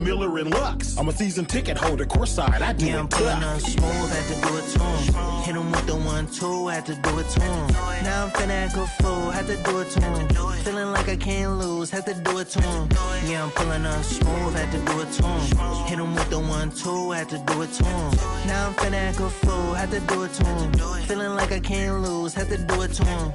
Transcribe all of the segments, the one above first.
Miller and Lux. I'm a season ticket holder, courtside. I do I'm pulling up smooth, had to do it to him. Hit him with the 1-2, had to do it to him. Now I'm finna act a fool, had to do it to him. Feeling like I can't lose, had to do it to him. Yeah, I'm pulling up smooth, had to do it to him. Hit him with the 1-2, had to do it to him. Now I'm finna act a fool, had to do it to him. Feeling like I can't lose, had to do it to him.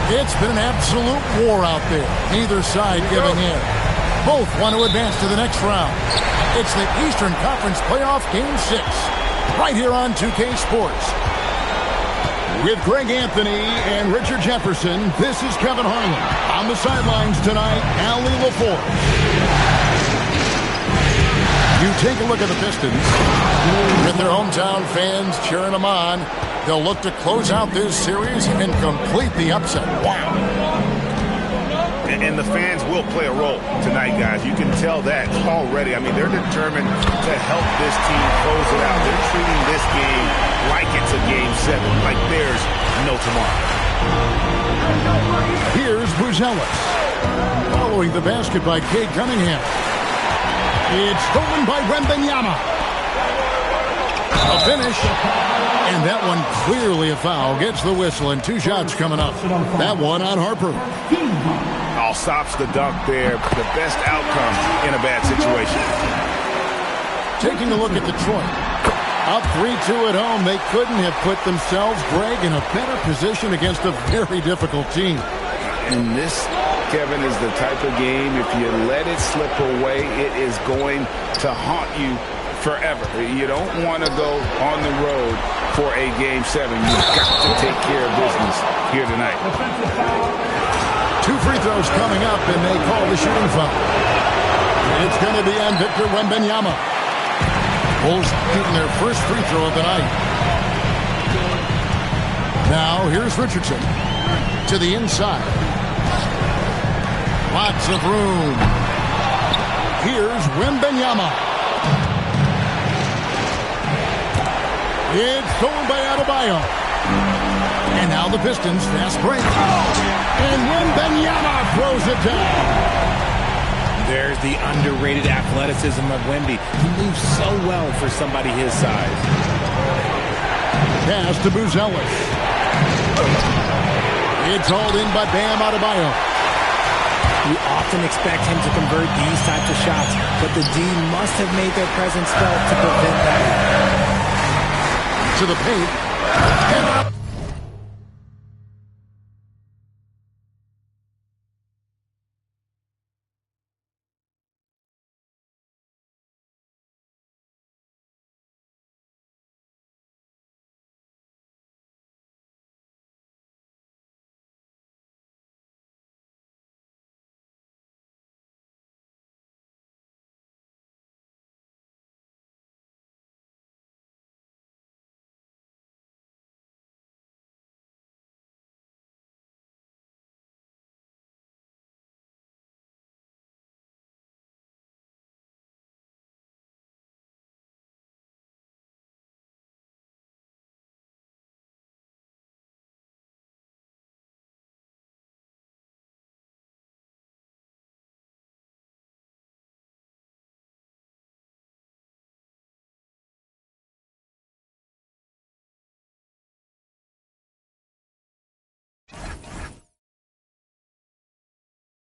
It's been an absolute war out there. Neither side giving in. Both want to advance to the next round. It's the Eastern Conference Playoff Game 6. Right here on 2K Sports. With Greg Anthony and Richard Jefferson, this is Kevin Harlan. On the sidelines tonight, Allie LaForge. You take a look at the Pistons. With their hometown fans cheering them on, they'll look to close out this series and complete the upset. Wow. And the fans will play a role tonight, guys. You can tell that already. I mean, they're determined to help this team close it out. They're treating this game like it's a Game 7, like there's no tomorrow. Here's Buzelis. Following the basket by Cade Cunningham. It's stolen by Wembanyama. A finish. And that one clearly a foul. Gets the whistle and 2 shots coming up. That one on Harper. All stops the dunk there. The best outcome in a bad situation. Taking a look at Detroit. Up 3-2 at home. They couldn't have put themselves, Greg, in a better position against a very difficult team. And this, Kevin, is the type of game, if you let it slip away, it is going to haunt you forever. You don't want to go on the road for a Game 7. You've got to take care of business here tonight. 2 free throws coming up, and they call the shooting foul. It's going to be on Victor Wembanyama. Bulls shooting their first free throw of the night. Now, here's Richardson. To the inside. Lots of room. Here's Wembanyama. It's stolen by Adebayo. the Pistons. Fast break. And Wembanyama throws it down. There's the underrated athleticism of Wemby. He moves so well for somebody his size. Pass to Buzelis. It's hauled in by Bam Adebayo. You often expect him to convert these types of shots, but the D must have made their presence felt to prevent that. To the paint. And up.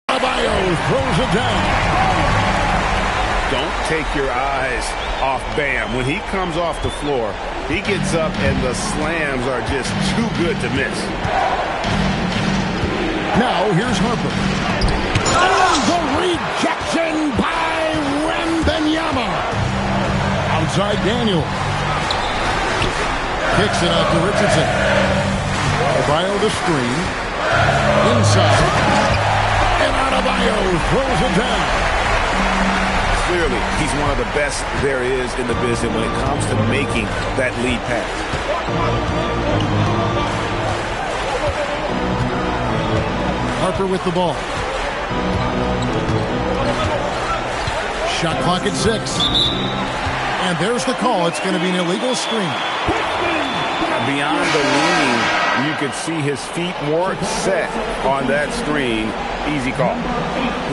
Adebayo throws it down. Don't take your eyes off Bam. When he comes off the floor, he gets up and the slams are just too good to miss. Now here's Harper. Oh, the rejection by Wembanyama. Outside Daniel. Kicks it out to Richardson. Adebayo the screen. Inside. And Adebayo throws it down. Clearly, he's one of the best there is in the business when it comes to making that lead pass. Harper with the ball. Shot clock at 6. And there's the call. It's going to be an illegal screen. Beyond the leaning, you could see his feet weren't set on that screen. Easy call.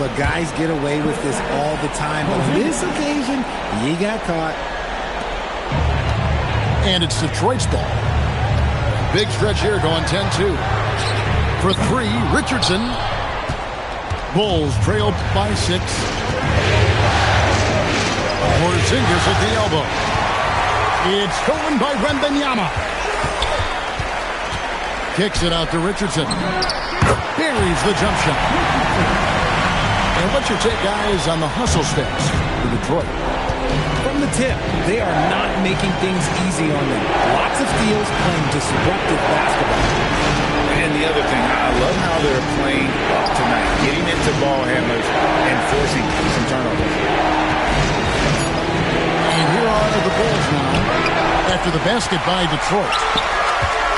Look, guys get away with this all the time, but on this occasion, he got caught. And it's Detroit's ball. Big stretch here going 10-2. For 3, Richardson. Bulls trail by 6. Porzingis at the elbow. It's stolen by Wembanyama. Kicks it out to Richardson. Buries the jump shot. And what's your take, guys, on the hustle steps for Detroit? From the tip, they are not making things easy on them. Lots of steals, playing disruptive basketball. And the other thing, I love how they're playing up tonight, getting into ball handlers and forcing some turnovers. And here are the Bulls now after the basket by Detroit.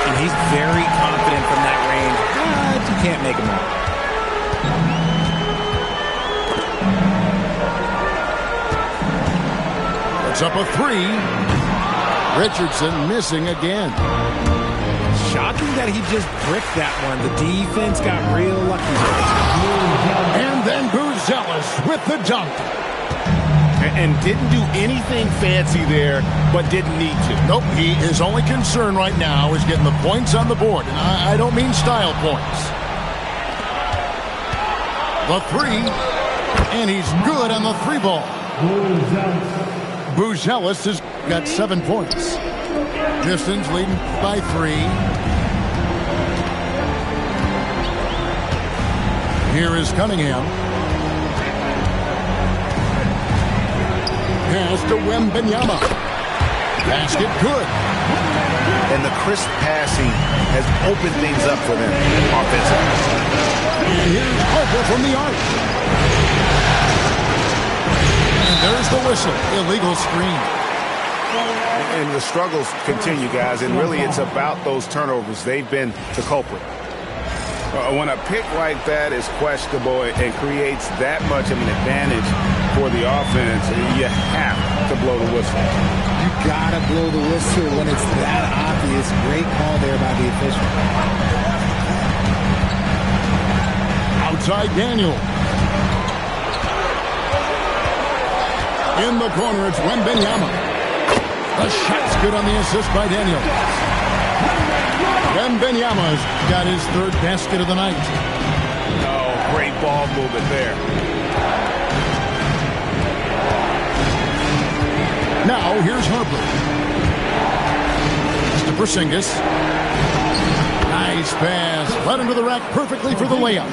And he's very confident from that range, but you can't make him out. It's up a 3. Richardson missing again. Shocking that he just bricked that one. The defense got real lucky. And then Buzelis with the dunk. And didn't do anything fancy there, but didn't need to. Nope, his only concern right now is getting the points on the board. And I don't mean style points. The 3, and he's good on the 3 ball. Buzelis has got 7 points. Pistons leading by 3. Here is Cunningham. Pass to Wembanyama. Basket good. And the crisp passing has opened things up for them offensively. And here's Harper from the arc. And there's the whistle. Illegal screen. And the struggles continue, guys, and really it's about those turnovers. They've been the culprit. When a pick like that is questionable and creates that much of an advantage for the offense, you have to blow the whistle. You gotta blow the whistle when it's that obvious. Great call there by the official. inside Daniel. In the corner, it's Wembanyama. The shot's good on the assist by Daniel. Wembanyama's got his third basket of the night. Oh, great ball movement there. Now, here's Harper. To Porzingis. Nice pass. Led into the rack perfectly for the layup.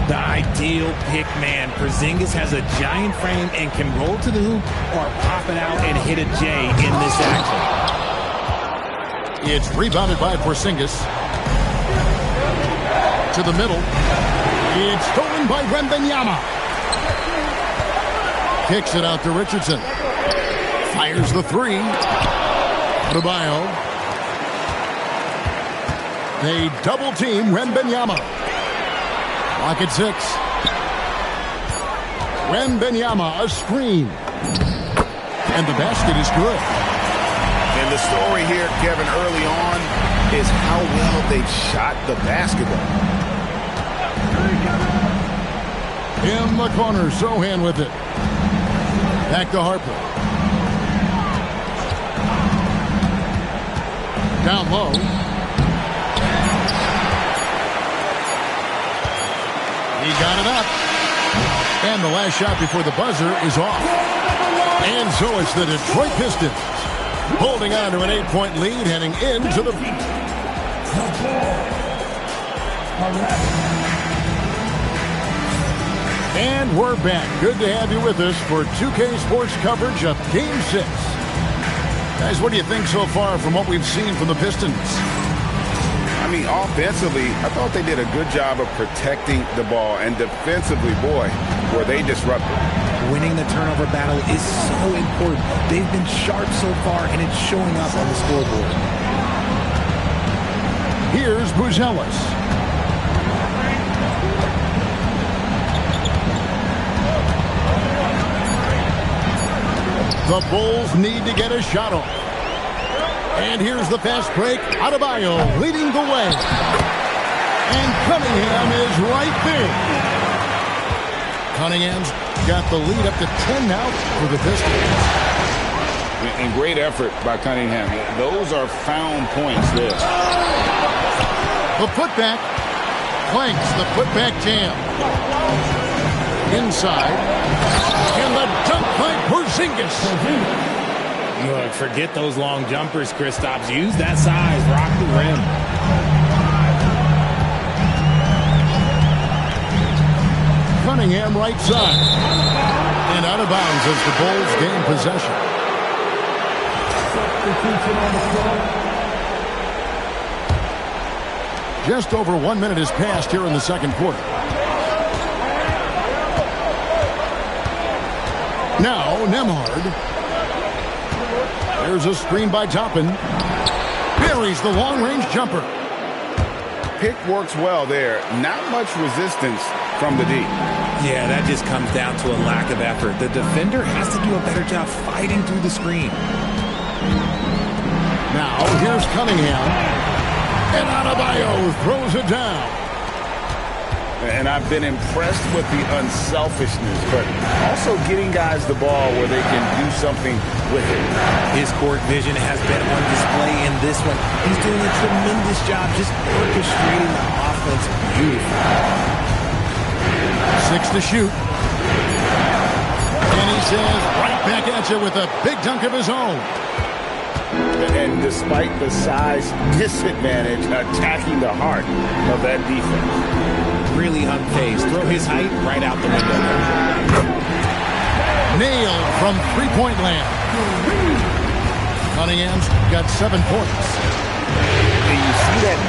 The ideal pick man. Porzingis has a giant frame and can roll to the hoop or pop it out and hit a J in this action. It's rebounded by Porzingis. To the middle. It's stolen by Wembanyama. Kicks it out to Richardson. Fires the three. Adebayo. They double team Wembanyama. Lock at 6. Wembanyama, a screen. And the basket is good. And the story here, Kevin, early on is how well they've shot the basketball. In the corner, Sohan with it. Back to Harper. Down low. He got it up. And the last shot before the buzzer is off. And so it's the Detroit Pistons holding on to an 8-point lead heading into the... And we're back. Good to have you with us for 2K Sports coverage of Game 6. Guys, what do you think so far from what we've seen from the Pistons? I mean, offensively, I thought they did a good job of protecting the ball. And defensively, boy, were they disruptive. Winning the turnover battle is so important. They've been sharp so far, and it's showing up on the scoreboard. Here's Buzelis. The Bulls need to get a shot off. And here's the fast break. Adebayo leading the way. And Cunningham is right there. Cunningham's got the lead up to 10 now for the Pistons. And great effort by Cunningham. Those are found points there. The putback. Planks the putback jam. Inside. And the dunk by Porzingis. Look, forget those long jumpers, Kristaps. Use that size. Rock the rim. Cunningham right side. And out of bounds as the Bulls gain possession. Just over 1 minute has passed here in the second quarter. Now, Nembhard. There's a screen by Toppin. Buries the long-range jumper. Pick works well there. Not much resistance from the D. Yeah, that just comes down to a lack of effort. The defender has to do a better job fighting through the screen. Now, here's Cunningham. And Adebayo throws it down. And I've been impressed with the unselfishness, but also getting guys the ball where they can do something with it. His court vision has been on display in this one. He's doing a tremendous job just orchestrating the offense beautifully. 6 to shoot. And he says, right back at you with a big dunk of his own. And despite the size disadvantage, attacking the heart of that defense. Really unfazed. Throw his height right out the window. Nailed from three-point land. Cunningham's got 7 points. And you see that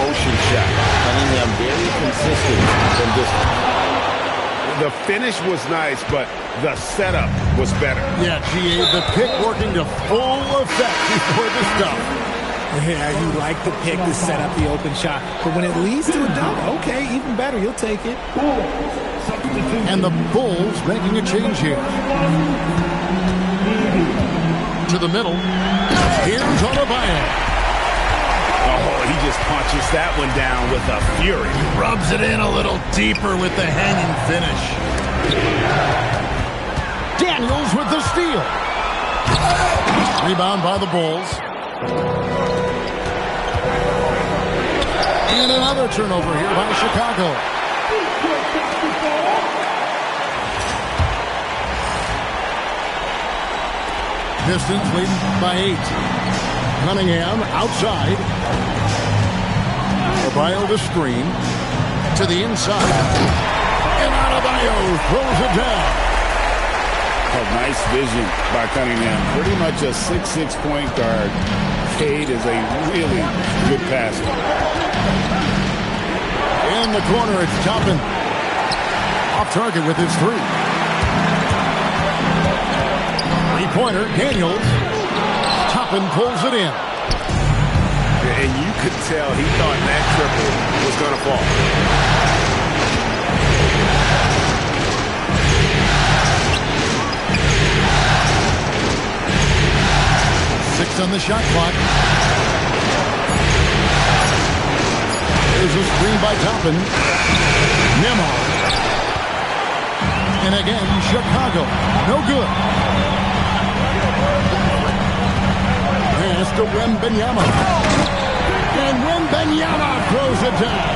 motion shot. Cunningham very consistent from distance. The finish was nice, but the setup was better. Yeah, GA, the pick working to full effect before the stop. Yeah, you like the pick to set up the open shot. But when it leads to a dunk, okay, even better. You'll take it. And the Bulls making a change here. To the middle. Here's Adebayo. Oh, he just punched Punches that one down with a fury. Rubs it in a little deeper with the hanging finish. Daniels with the steal. Rebound by the Bulls. And another turnover here by Chicago. Pistons leading by 8. Cunningham outside. Adebayo the screen. To the inside. And Adebayo throws it down. Oh, nice vision by Cunningham. Pretty much a 6'6" point guard. Cade is a really good passer. In the corner, it's Toppin. Off target with his 3. Three-pointer, Daniels. Toppin pulls it in. And you could tell he thought that triple was going to fall. 6 on the shot clock. There's a screen by Toppin. Nemo. And again, Chicago. No good. Pass to Wembanyama. And Wembanyama throws it down.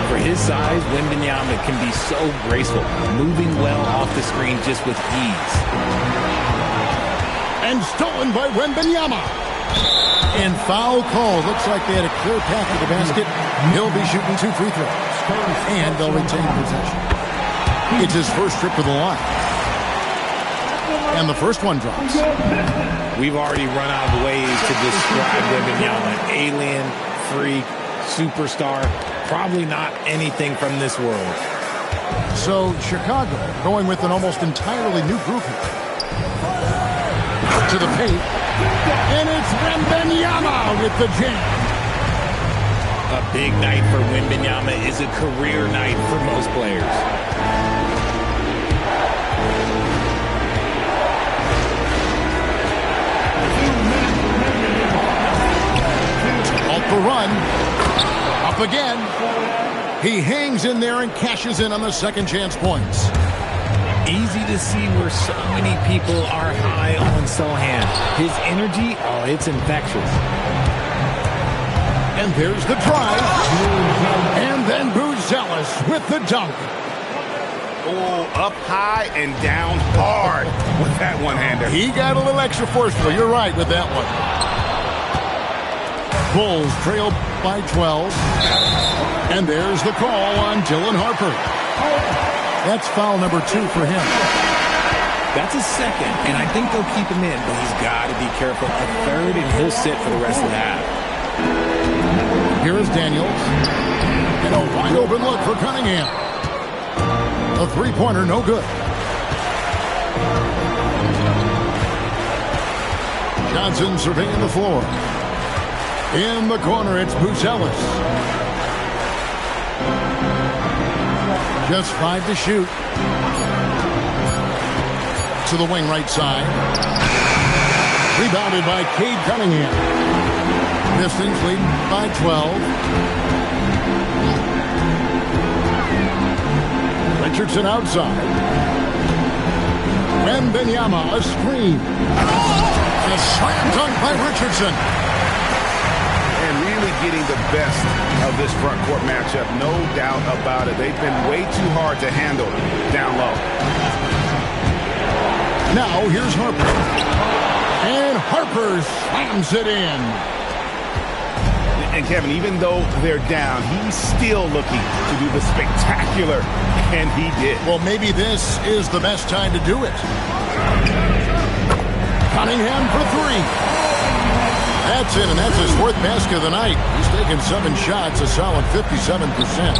For his size, Wembanyama can be so graceful, moving well off the screen just with ease. And stolen by Wembanyama. And foul call. Looks like they had a clear path to the basket. He'll be shooting 2 free throws. And they'll retain possession. It's his first trip to the line. And the first one drops. We've already run out of ways to describe Wembanyama. Alien, freak, superstar. Probably not anything from this world. So Chicago going with an almost entirely new group here. To the paint. And it's Wembanyama with the jam. A big night for Wembanyama is a career night for most players. Off the run. Up again. He hangs in there and cashes in on the second chance points. Easy to see where so many people are high on Sohan. His energy, oh, it's infectious. And there's the drive. And then Buzelis with the dunk. Oh, up high and down hard with that one-hander. He got a little extra forceful. You're right with that one. Bulls trail by 12. And there's the call on Dylan Harper. That's foul number 2 for him. That's his second, and I think they'll keep him in, but he's got to be careful. A third, and he'll sit for the rest of the half. Here is Daniels. And a wide open look for Cunningham. A three-pointer, no good. Johnson surveying the floor. In the corner, it's Buzelis. Just 5 to shoot. To the wing right side. Rebounded by Cade Cunningham. Pistons leading by 12. Richardson outside. Wembanyama, a screen. A slam dunk by Richardson. And really getting the best of this front court matchup, no doubt about it. They've been way too hard to handle down low. Now here's Harper. And Harper slams it in. And Kevin, even though they're down, he's still looking to do the spectacular, and he did. Well, maybe this is the best time to do it. Cunningham for 3. That's in, and that's his 4th basket of the night. He's taken 7 shots, a solid 57%.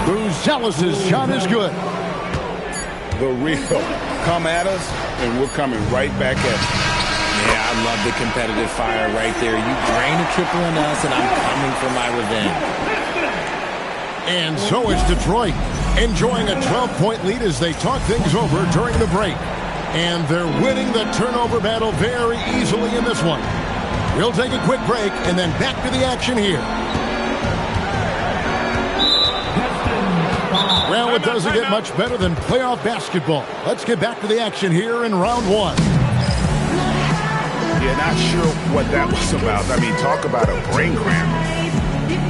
Buzelis' shot is good. The real come at us, and we're coming right back at you. Yeah, I love the competitive fire right there. You drain a triple on us, and I'm coming for my revenge. And so is Detroit, enjoying a 12-point lead as they talk things over during the break. And they're winning the turnover battle very easily in this one. We'll take a quick break and then back to the action here. Well, it doesn't get much better than playoff basketball. Let's get back to the action here in round one. Yeah, not sure what that was about. I mean, talk about a brain cramp.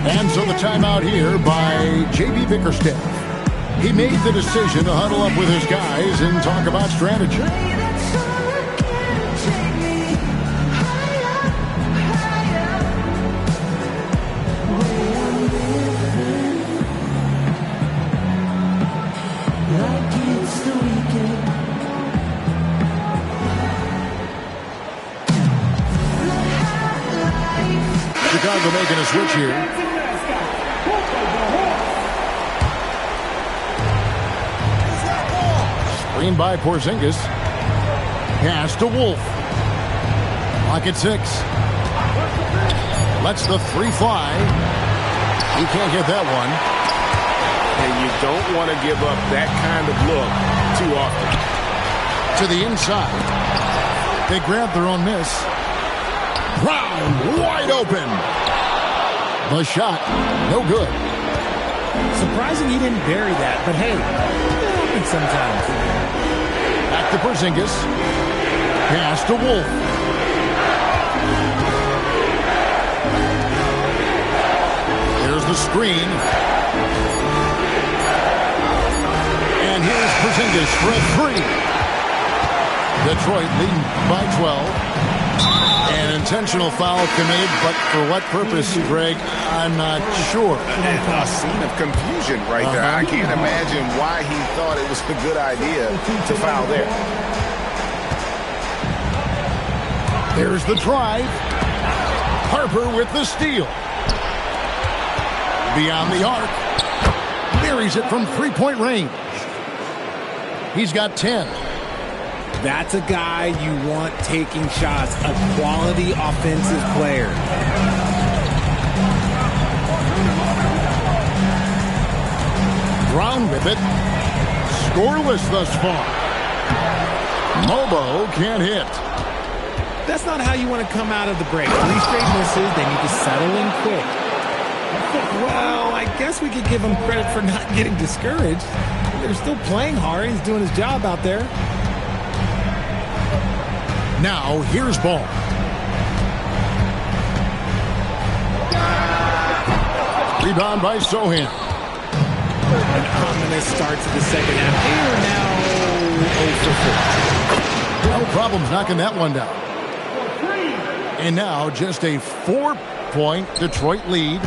And so the timeout here by J.B. Bickerstaff. He made the decision to huddle up with his guys and talk about strategy. Chicago making a switch here. Screen by Porzingis. Pass to Wolf. Clock at 6. Lets the three fly. He can't get that one. And you don't want to give up that kind of look too often. To the inside. They grab their own miss. Brown wide open. The shot, no good. Surprising he didn't bury that, but hey, it happens sometimes. Back to Porzingis. Pass to Wolf. Here's the screen. And here's Porzingis for a three. Detroit leading by 12. An intentional foul committed, but for what purpose, Greg, I'm not sure. A scene of confusion right there. I can't imagine why he thought it was a good idea to foul there. There's the drive. Harper with the steal. Beyond the arc. Buries it from three-point range. He's got 10. That's a guy you want taking shots, a quality offensive player. Brown with it. Scoreless thus far. Mobo can't hit. That's not how you want to come out of the break. 3 straight misses. They need to settle in quick. Well, I guess we could give him credit for not getting discouraged. They're still playing hard. He's doing his job out there. Now, here's Ball. Rebound by Sohan. An ominous start to the second half. They are now 0 for 4. No problems knocking that one down. And now, just a 4-point Detroit lead.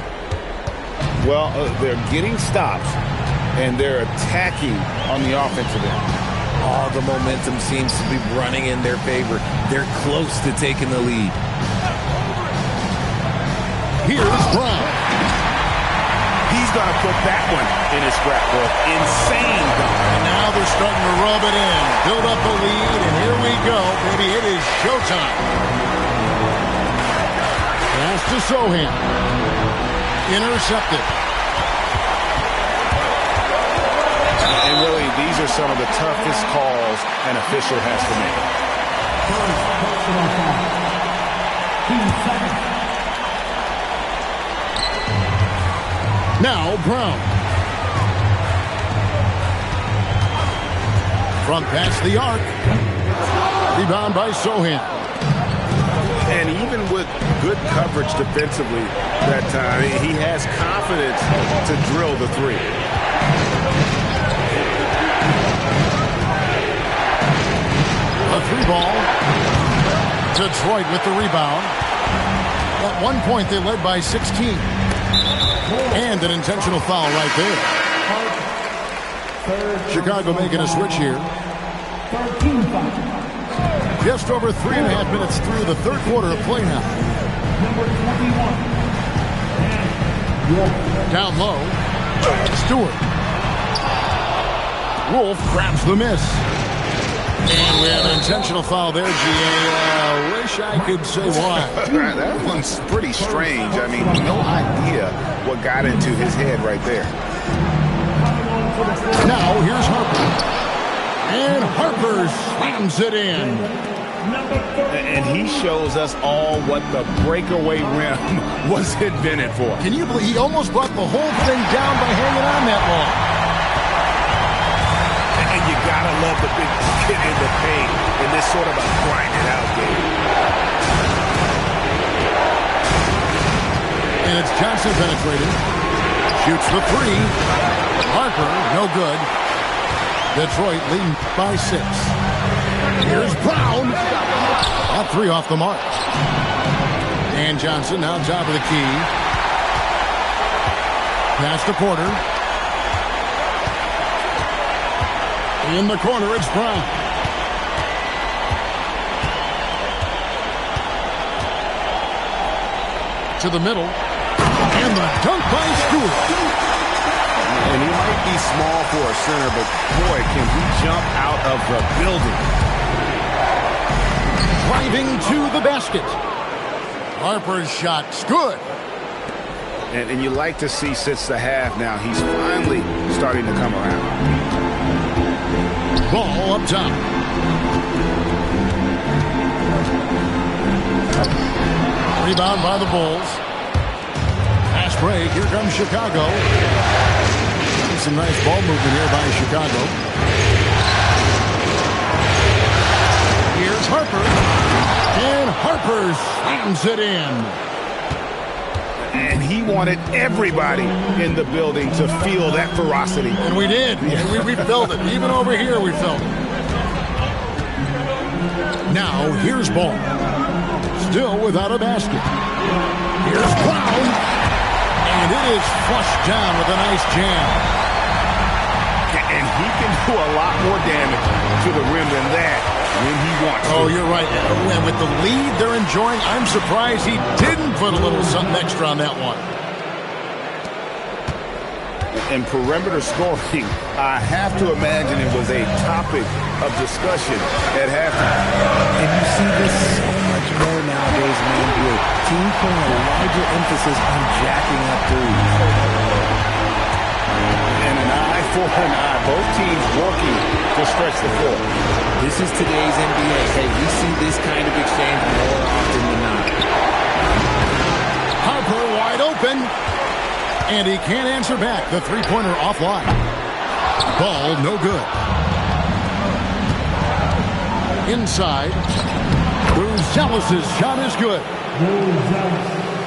Well, they're getting stops, and they're attacking on the offensive end. All the momentum seems to be running in their favor. They're close to taking the lead. Here's Brown. He's going to put that one in his scrapbook. Insane dunk. And now they're starting to rub it in. Build up a lead, and here we go. Baby, it is showtime. Pass to Sohan. Intercepted. And really, these are some of the toughest calls an official has to make. Now Brown. From past the arc. Rebound by Sohan. And even with good coverage defensively that time, he has confidence to drill the three. A three ball. Detroit with the rebound. At one point, they led by 16. And an intentional foul right there. Chicago making a switch here. Just over 3.5 minutes through the third quarter of play now. Down low. Stewart. Wolf grabs the miss. And we have an intentional foul there, G.A. Wish I could say why. That one's pretty strange. I mean, no idea what got into his head right there. Now, here's Harper. And Harper slams it in. And he shows us all what the breakaway rim was invented for. Can you believe he almost brought the whole thing down by hanging on that long? And you gotta love the big kid in the paint in this sort of a grinded out game. And it's Johnson penetrating. Shoots the three. Harper, no good. Detroit leading by 6. Here's Brown. That three off the mark. Dan Johnson now top of the key. Pass to Porter. In the corner, it's Brown. To the middle. And the dunk by Stewart. And he might be small for a center, but boy, can he jump out of the building. Driving to the basket. Harper's shot's good. And you like to see since the half now, he's finally starting to come around. Ball up top. Rebound by the Bulls. Pass break. Here comes Chicago. Some nice ball movement here by Chicago. Here's Harper. And Harper slams it in. And he wanted everybody in the building to feel that ferocity. And we did. We felt it. Even over here, we felt it. Now, here's Ball. Still without a basket. Here's Brown. And it is flushed down with a nice jam. And he can do a lot more damage to the rim than that when he wants to. Oh, you're right. And with the lead they're enjoying, I'm surprised he didn't put a little something extra on that one. And perimeter scoring, I have to imagine it was a topic of discussion at halftime. And you see this so much more nowadays in the NBA. Teams putting a larger emphasis on jacking up threes. And an eye for an eye. Both teams working to stretch the floor. This is today's NBA. Hey, we see this kind of exchange more often than not. Harper wide open. And he can't answer back. The three-pointer offline. Ball no good. Inside. Buzelis' shot is good.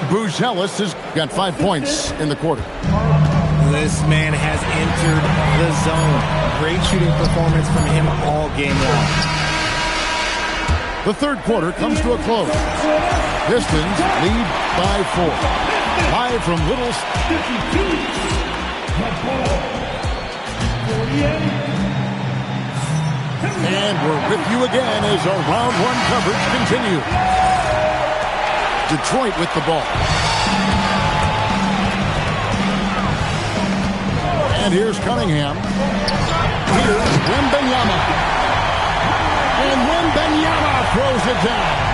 Buzelis has got 5 points in the quarter. This man has entered the zone. Great shooting performance from him all game long. The third quarter comes to a close. Pistons lead by 4. Live from Little. And we're with you again as our round one coverage continues. Detroit with the ball. And here's Cunningham. Here's Wembanyama. And Wembanyama throws it down.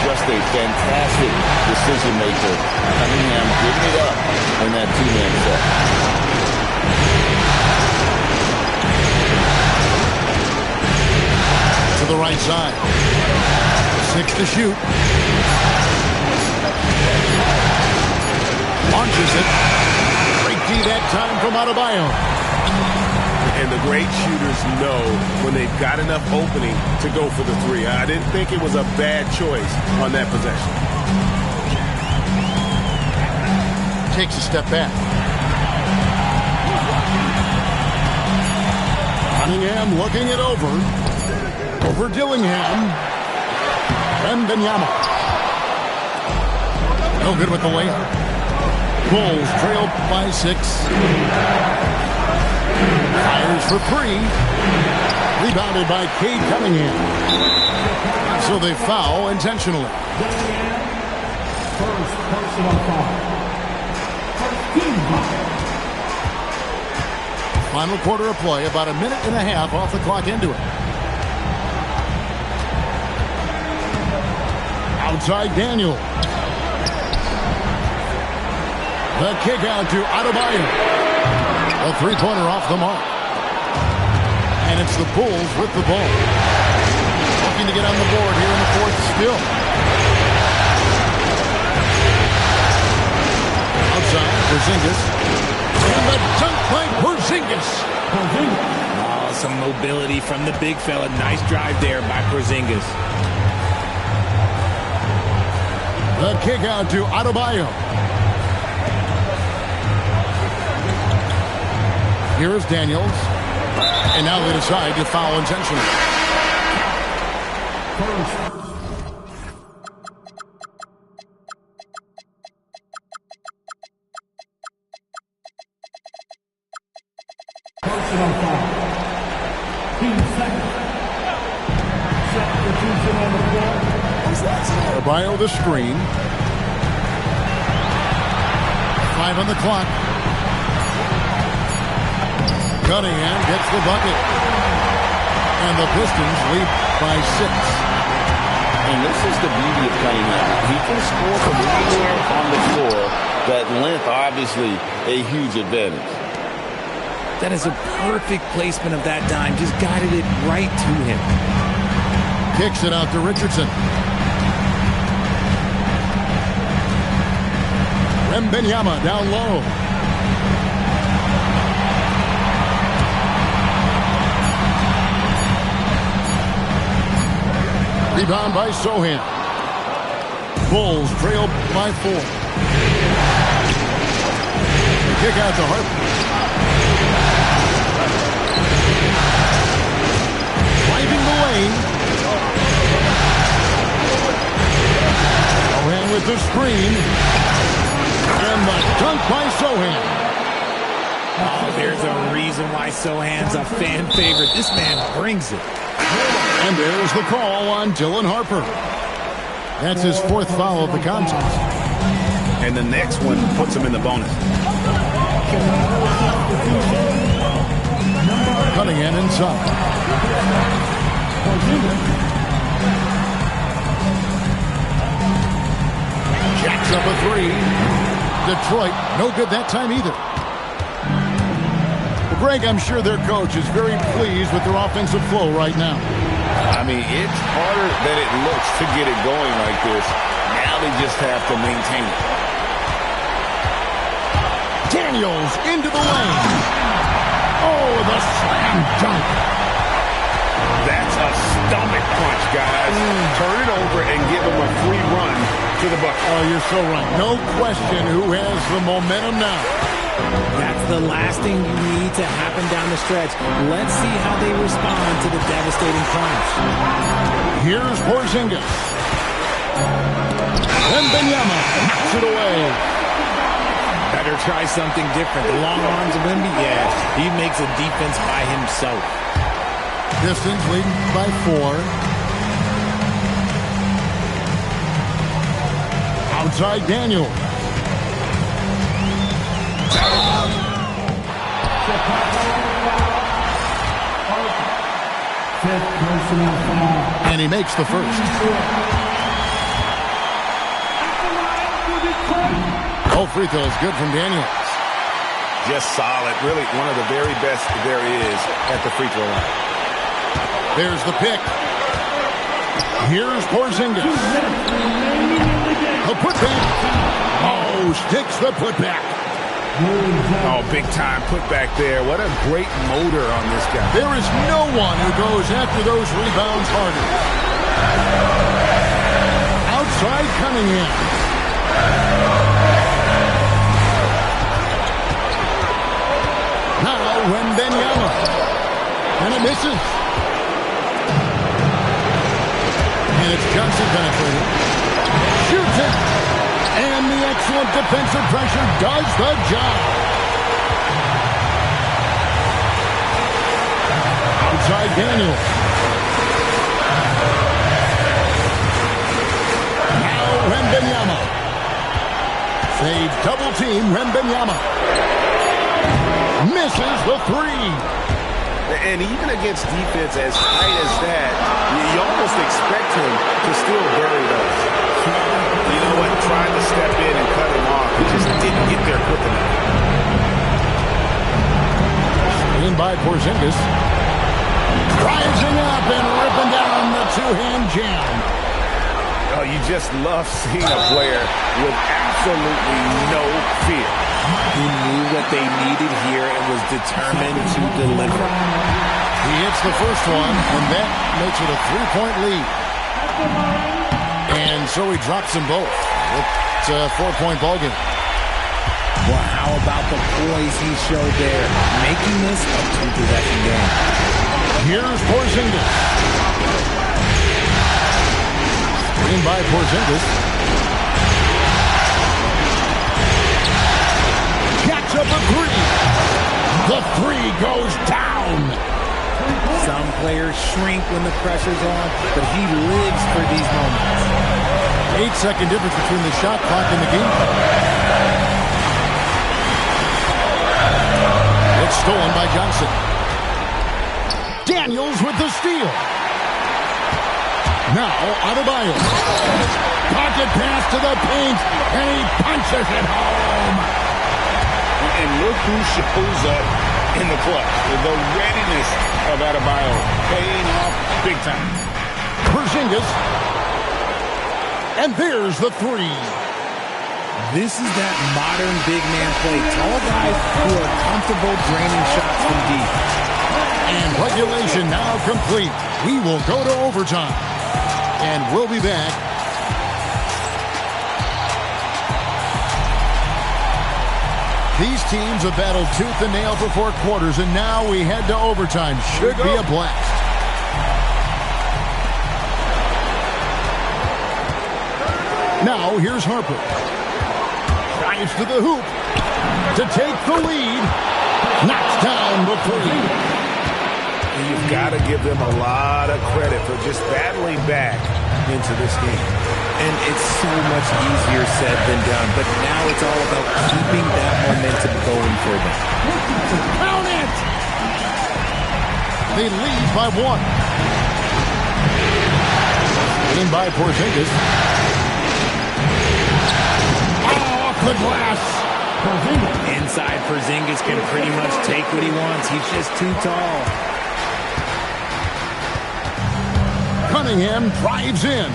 Just a fantastic decision maker. Cunningham giving it up in that two-man set. To the right side. 6 to shoot. Launches it. Great D that time from Adebayo. And the great shooters know when they've got enough opening to go for the three. I didn't think it was a bad choice on that possession. Takes a step back. Cunningham looking it over. Over Dillingham. Wembanyama. No good with the layup. Bulls trail by 6. Fires for 3. Rebounded by Cade Cunningham. So they foul intentionally. First personal foul. Final quarter of play, about a minute and a half off the clock into it. Outside Daniel. The kick out to Adebayo. A three-pointer off the mark. And it's the Bulls with the ball. looking to get on the board here in the fourth still. Outside, Porzingis. And the dunk by Porzingis. Oh, some mobility from the big fella. Nice drive there by Porzingis. The kick out to Adebayo. Here is Daniels. And now they decide to foul intentionally. Personal foul. Team second. Substitution on the floor. Adebayo the screen. 5 on the clock. Cunningham gets the bucket. And the Pistons lead by 6. And this is the beauty of Cunningham. He can score from anywhere on the floor. That length, obviously, a huge advantage. That is a perfect placement of that dime. Just guided it right to him. Kicks it out to Richardson. Wembanyama down low. Rebound by Sohan. Bulls trail by 4. Kick out to Harper. Driving the lane. Sohan with the screen. And the dunk by Sohan. Oh, there's a reason why Sohan's a fan favorite. This man brings it. And there's the call on Dylan Harper. That's his 4th foul of the contest. And the next one puts him in the bonus. Cunningham inside. Jacks up a 3. Detroit, no good that time either. Greg, I'm sure their coach is very pleased with their offensive flow right now. I mean, it's harder than it looks to get it going like this. Now they just have to maintain it. Daniels into the lane. Oh, the slam dunk. That's a stomach punch, guys. Turn it over and give them a free run to the bucket. Oh, you're so right. No question who has the momentum now. That's the last thing you need to happen down the stretch. Let's see how they respond to the devastating crunch. Here's Porzingis. Wembanyama knocks it away. Better try something different. The long arms of Wemby, yeah, he makes a defense by himself. Pistons leading by 4. Outside Daniel. And he makes the first. All free throws good from Daniels. Just solid. Really one of the very best there is at the free throw line. There's the pick. Here's Porzingis. A putback. Oh, sticks the putback. Oh, big time putback there. What a great motor on this guy. There is no one who goes after those rebounds harder. Outside Cunningham. Now Wembanyama. And it misses. And it's Johnson penetrating. Shoots it. And the excellent defensive pressure does the job. Outside Daniels. Now Wembanyama. They double team Wembanyama. Misses the 3. And even against defense as tight as that, you almost expect him to still bury those. You know what? Tried to step in and cut him off. He just didn't get there quick enough. In by Porzingis. Rising up and ripping down the two-hand jam. Oh, you just love seeing a player with absolutely no fear. He knew what they needed here and was determined to deliver. He hits the first one, and that makes it a 3-point lead. And so he drops them both. It's a 4-point ballgame. Well, how about the poise he showed there, making this a 2-possession game. Here's Porzingis. Screen by Porzingis. Jacks up a three. The three goes down. Some players shrink when the pressure's on, but he lives for these moments. 8-second difference between the shot clock and the game. It's stolen by Johnson. Daniels with the steal. Now, Adebayo. Pocket pass to the paint, and he punches it home. And look who shows up in the clutch. The readiness of Adebayo paying off big time. Porzingis. And there's the three. This is that modern big man play. Tall guys who are comfortable draining shots from deep. And regulation now complete. We will go to overtime. And we'll be back. These teams have battled tooth and nail for 4 quarters, and now we head to overtime. Should be a blast. Now, here's Harper. Drives to the hoop to take the lead. Knocks down the three. You've got to give them a lot of credit for just battling back into this game. And it's so much easier said than done, but now it's all about keeping that momentum going for them. Count it! They lead by 1. In by Porzingis. Off the glass. Inside, Porzingis can pretty much take what he wants. He's just too tall. Cunningham drives in.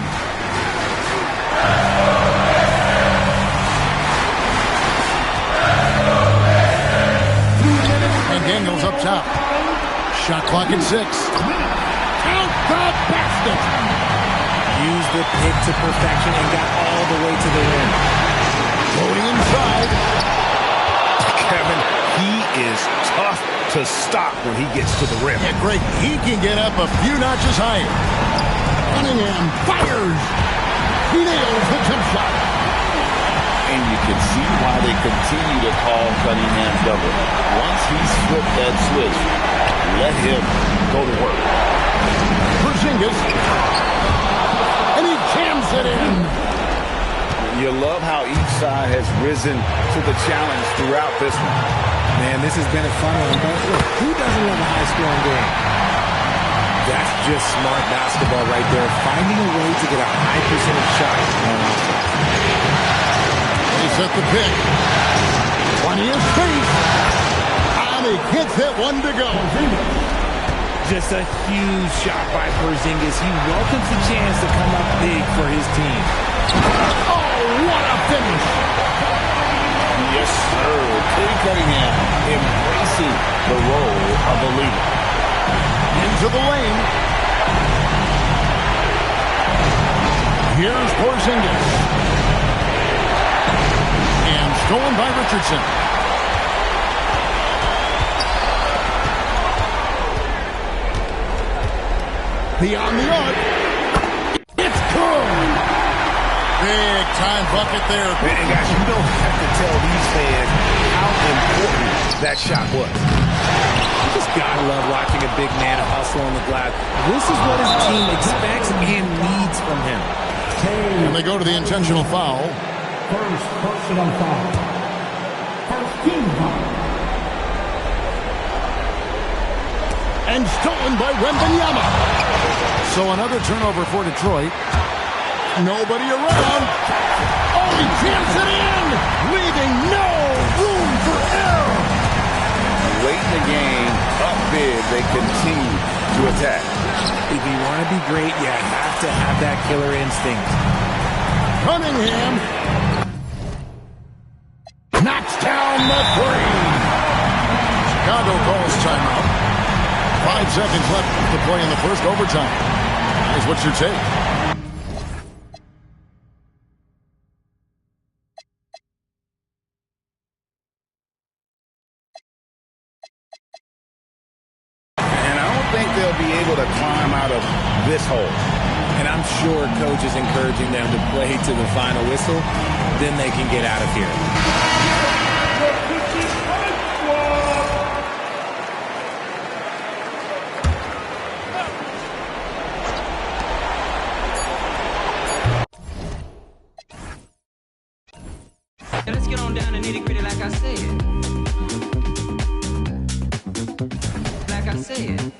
And Daniels up top. Shot clock at 6. Count the basket. Used the pick to perfection and got all the way to the rim. Going inside. Kevin, he is tough to stop when he gets to the rim. Yeah, Greg, he can get up a few notches higher. Cunningham fires. He nails the jump shot. And you can see why they continue to call Cunningham double. Once he's flipped that switch, let him go to work. Porzingis. And he jams it in. You love how each side has risen to the challenge throughout this one. Man, this has been a fun one, but look, who doesn't love a high-scoring game? That's just smart basketball right there, finding a way to get a high percentage shot on offense. They set the pick. Plenty of space. And he gets that one to go. Just a huge shot by Porzingis. He welcomes the chance to come up big for his team. Oh, what a finish. Yes, sir. Cade Cunningham embracing the role of a leader. Into the lane. Here's Porzingis. And stolen by Richardson. Beyond the arc. It's good. Big time bucket there. And guys, you don't have to tell these fans how important that shot was. You just gotta love watching a big man hustle on the glass. This is what his team expects and needs from him. And they go to the intentional foul. First personal foul. First team foul. And stolen by Wembanyama. So another turnover for Detroit. Nobody around. Oh, he jams it in, leaving no room for error. Late in the game, up big, they continue to attack. If you want to be great, you have to have that killer instinct. Cunningham knocks down the three. Chicago calls timeout. 5 seconds left to play in the first overtime. Guys, what's your take? And I don't think they'll be able to climb out of this hole. And I'm sure coach is encouraging them to play to the final whistle. Then they can get out of here. Let's get on down to nitty-gritty like I said. Like I said.